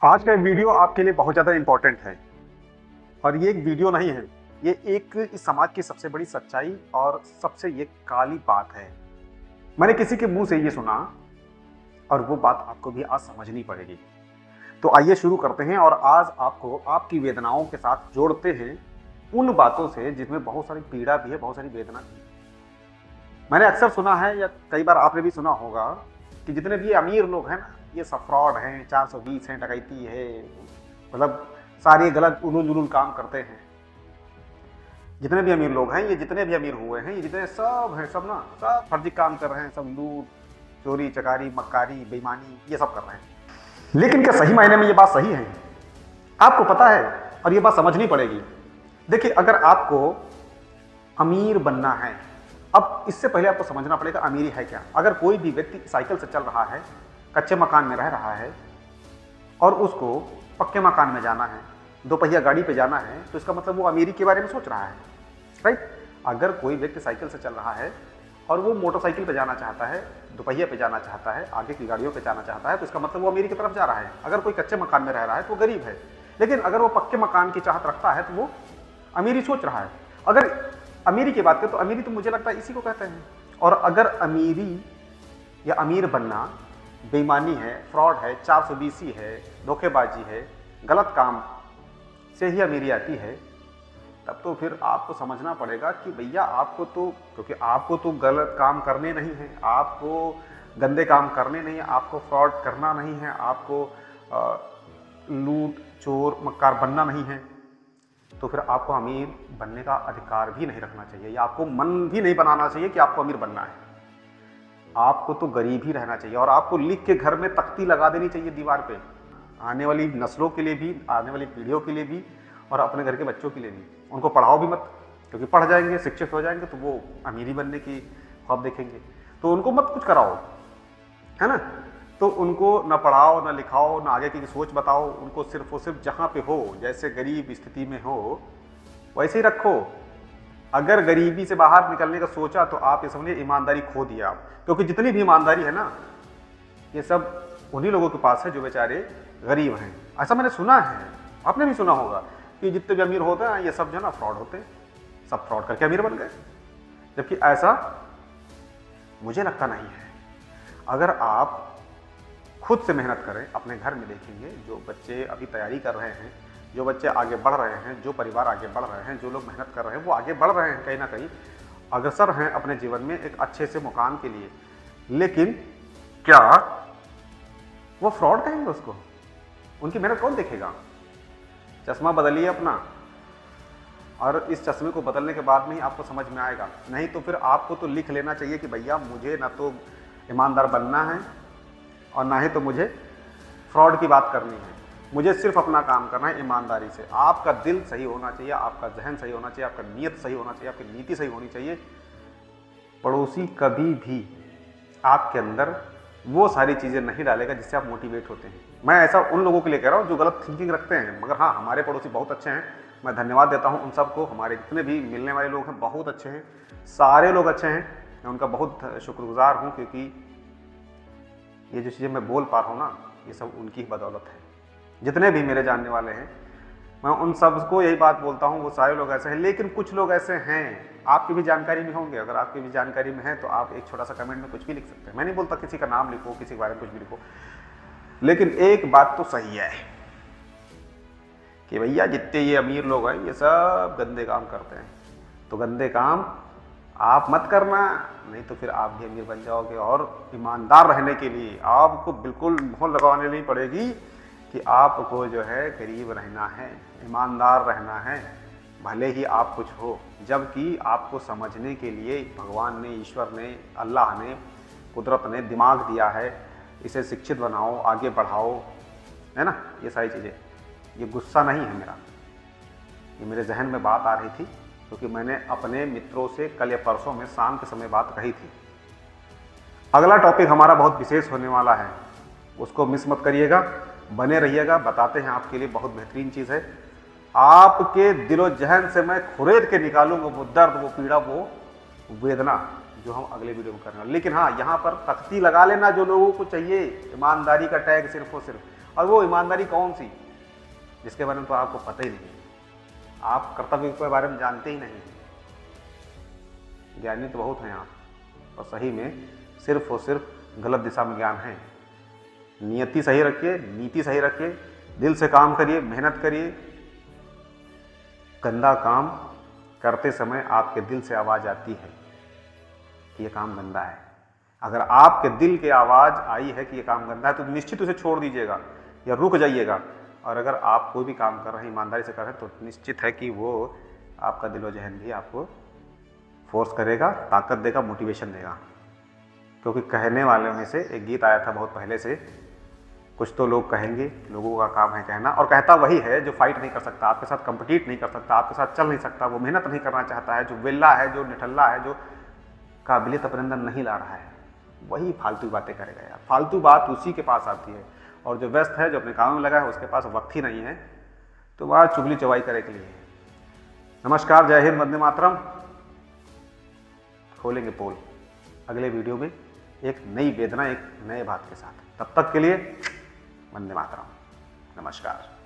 आज का वीडियो आपके लिए बहुत ज़्यादा इम्पोर्टेंट है और ये एक वीडियो नहीं है। ये एक इस समाज की सबसे बड़ी सच्चाई और सबसे ये काली बात है। मैंने किसी के मुंह से ये सुना और वो बात आपको भी आज समझनी पड़ेगी। तो आइए शुरू करते हैं और आज आपको आपकी वेदनाओं के साथ जोड़ते हैं उन बातों से जिसमें बहुत सारी पीड़ा भी है, बहुत सारी वेदना भी है। मैंने अक्सर सुना है या कई बार आपने भी सुना होगा कि जितने भी अमीर लोग हैं ना, ये सब फ्रॉड हैं, 420 हैं, डकैती है, मतलब सारे गलत उलूल जुलूल काम करते हैं। जितने भी अमीर लोग हैं, ये जितने भी अमीर हुए हैं, ये जितने सब हैं, सब ना सब फर्जी काम कर रहे हैं, सब लूट चोरी चकारी मक्कारी बेईमानी ये सब कर रहे हैं। लेकिन क्या सही मायने में ये बात सही है? आपको पता है और ये बात समझनी पड़ेगी। देखिए, अगर आपको अमीर बनना है, अब इससे पहले आपको समझना पड़ेगा अमीरी है क्या। अगर कोई भी व्यक्ति साइकिल से चल रहा है, कच्चे मकान में रह रहा है और उसको पक्के मकान में जाना है, दो पहिया गाड़ी पे जाना है, तो इसका मतलब वो अमीरी के बारे में सोच रहा है, राइट। अगर कोई व्यक्ति साइकिल से चल रहा है और वो मोटरसाइकिल पे जाना चाहता है, दोपहिया पे जाना चाहता है, आगे की गाड़ियों पे जाना चाहता है, तो इसका मतलब वो अमीरी की तरफ जा रहा है। अगर कोई कच्चे मकान में रह रहा है तो वो गरीब है। लेकिन अगर वो पक्के मकान की चाहत रखता है तो वो अमीरी सोच रहा है। अगर अमीरी की बात करें तो अमीरी तो मुझे लगता है इसी को कहते हैं। और अगर अमीरी या अमीर बनना बेईमानी है, फ्रॉड है, 420 है, धोखेबाजी है, गलत काम से ही अमीरी आती है, तब तो फिर आपको समझना पड़ेगा कि भैया आपको तो, क्योंकि आपको तो गलत काम करने नहीं है, आपको गंदे काम करने नहीं है, आपको फ्रॉड करना नहीं है, आपको लूट चोर मक्कार बनना नहीं है, तो फिर आपको अमीर बनने का अधिकार भी नहीं रखना चाहिए या आपको मन भी नहीं बनाना चाहिए कि आपको अमीर बनना है। आपको तो गरीब ही रहना चाहिए और आपको लिख के घर में तख्ती लगा देनी चाहिए दीवार पे, आने वाली नस्लों के लिए भी, आने वाली पीढ़ियों के लिए भी और अपने घर के बच्चों के लिए भी। उनको पढ़ाओ भी मत, क्योंकि पढ़ जाएंगे, शिक्षित हो जाएंगे तो वो अमीरी बनने की ख्वाब देखेंगे। तो उनको मत कुछ कराओ, है ना। तो उनको ना पढ़ाओ ना लिखाओ ना आगे की सोच बताओ, उनको सिर्फ और सिर्फ जहाँ पे हो, जैसे गरीब स्थिति में हो वैसे ही रखो। अगर गरीबी से बाहर निकलने का सोचा तो आप ये समझिए ईमानदारी खो दिया आप, क्योंकि जितनी भी ईमानदारी है ना, ये सब उन्हीं लोगों के पास है जो बेचारे गरीब हैं। ऐसा मैंने सुना है, आपने भी सुना होगा कि जितने भी अमीर होते हैं ये सब जो है ना फ्रॉड होते हैं, सब फ्रॉड करके अमीर बन गए। जबकि ऐसा मुझे लगता नहीं है। अगर आप खुद से मेहनत करें, अपने घर में देखेंगे जो बच्चे अभी तैयारी कर रहे हैं, जो बच्चे आगे बढ़ रहे हैं, जो परिवार आगे बढ़ रहे हैं, जो लोग मेहनत कर रहे हैं वो आगे बढ़ रहे हैं, कहीं ना कहीं अग्रसर हैं अपने जीवन में एक अच्छे से मुकाम के लिए। लेकिन क्या वो फ्रॉड कहेंगे उसको? उनकी मेहनत कौन देखेगा? चश्मा बदलिए अपना, और इस चश्मे को बदलने के बाद में ही आपको समझ में आएगा। नहीं तो फिर आपको तो लिख लेना चाहिए कि भैया मुझे ना तो ईमानदार बनना है और ना ही तो मुझे फ्रॉड की बात करनी है, मुझे सिर्फ अपना काम करना है ईमानदारी से। आपका दिल सही होना चाहिए, आपका जहन सही होना चाहिए, आपका नीयत सही होना चाहिए, आपकी नीति सही होनी चाहिए। पड़ोसी कभी भी आपके अंदर वो सारी चीज़ें नहीं डालेगा जिससे आप मोटिवेट होते हैं। मैं ऐसा उन लोगों के लिए कह रहा हूँ जो गलत थिंकिंग रखते हैं, मगर हाँ, हमारे पड़ोसी बहुत अच्छे हैं। मैं धन्यवाद देता हूँ उन सबको। हमारे जितने भी मिलने वाले लोग हैं बहुत अच्छे हैं, सारे लोग अच्छे हैं। मैं उनका बहुत शुक्रगुजार हूँ, क्योंकि ये जो चीज़ें मैं बोल पा रहा हूँ ना, ये सब उनकी ही बदौलत है। जितने भी मेरे जानने वाले हैं, मैं उन सबको यही बात बोलता हूँ, वो सारे लोग ऐसे हैं। लेकिन कुछ लोग ऐसे हैं, आपकी भी जानकारी में होंगे। अगर आपकी भी जानकारी में है तो आप एक छोटा सा कमेंट में कुछ भी लिख सकते हैं। मैं नहीं बोलता किसी का नाम लिखो, किसी के बारे में कुछ भी लिखो, लेकिन एक बात तो सही है कि भैया जितने ये अमीर लोग हैं ये सब गंदे काम करते हैं। तो गंदे काम आप मत करना, नहीं तो फिर आप भी अमीर बन जाओगे। और ईमानदार रहने के लिए आपको बिल्कुल मोहर लगाने नहीं पड़ेगी कि आपको जो है गरीब रहना है, ईमानदार रहना है, भले ही आप कुछ हो। जबकि आपको समझने के लिए भगवान ने, ईश्वर ने, अल्लाह ने, कुदरत ने दिमाग दिया है। इसे शिक्षित बनाओ, आगे बढ़ाओ, है ना। ये सारी चीज़ें, ये गुस्सा नहीं है मेरा, ये मेरे जहन में बात आ रही थी, क्योंकि मैंने अपने मित्रों से कल या परसों में शाम के समय बात कही थी। अगला टॉपिक हमारा बहुत विशेष होने वाला है, उसको मिस मत करिएगा, बने रहिएगा। बताते हैं आपके लिए बहुत बेहतरीन चीज़ है। आपके दिलो जहन से मैं खुरेद के निकालूंगा वो दर्द, वो पीड़ा, वो वेदना जो हम अगले वीडियो में करना। लेकिन हाँ, यहाँ पर तख्ती लगा लेना जो लोगों को चाहिए, ईमानदारी का टैग सिर्फ और सिर्फ, और वो ईमानदारी कौन सी, जिसके बारे में तो आपको पता ही नहीं है, आप कर्तव्य के बारे में जानते ही नहीं। ज्ञानी तो बहुत हैं आप, और सही में सिर्फ और सिर्फ गलत दिशा में ज्ञान है। नियति सही रखिए, नीति सही रखिए, दिल से काम करिए, मेहनत करिए। गंदा काम करते समय आपके दिल से आवाज़ आती है कि ये काम गंदा है। अगर आपके दिल की आवाज़ आई है कि ये काम गंदा है तो निश्चित उसे छोड़ दीजिएगा या रुक जाइएगा। और अगर आप कोई भी काम कर रहे हैं, ईमानदारी से कर रहे हैं, तो निश्चित है कि वो आपका दिलो जहन भी आपको फोर्स करेगा, ताकत देगा, मोटिवेशन देगा। क्योंकि कहने वाले में से एक गीत आया था बहुत पहले से, कुछ तो लोग कहेंगे, लोगों का काम है कहना। और कहता वही है जो फाइट नहीं कर सकता, आपके साथ कंपीट नहीं कर सकता, आपके साथ चल नहीं सकता, वो मेहनत नहीं करना चाहता है, जो वेल्ला है, जो निठल्ला है, जो काबिलियत अपने अंदर नहीं ला रहा है, वही फालतू बातें करेगा यार। फालतू बात उसी के पास आती है। और जो व्यस्त है, जो अपने काम में लगा है, उसके पास वक्त ही नहीं है, तो वह चुगली चवाई करे के लिए। नमस्कार, जय हिंद, वंदे मातरम। खोलेंगे पोल अगले वीडियो में एक नई वेदना, एक नए बात के साथ। तब तक के लिए वंदे मातरम, नमस्कार।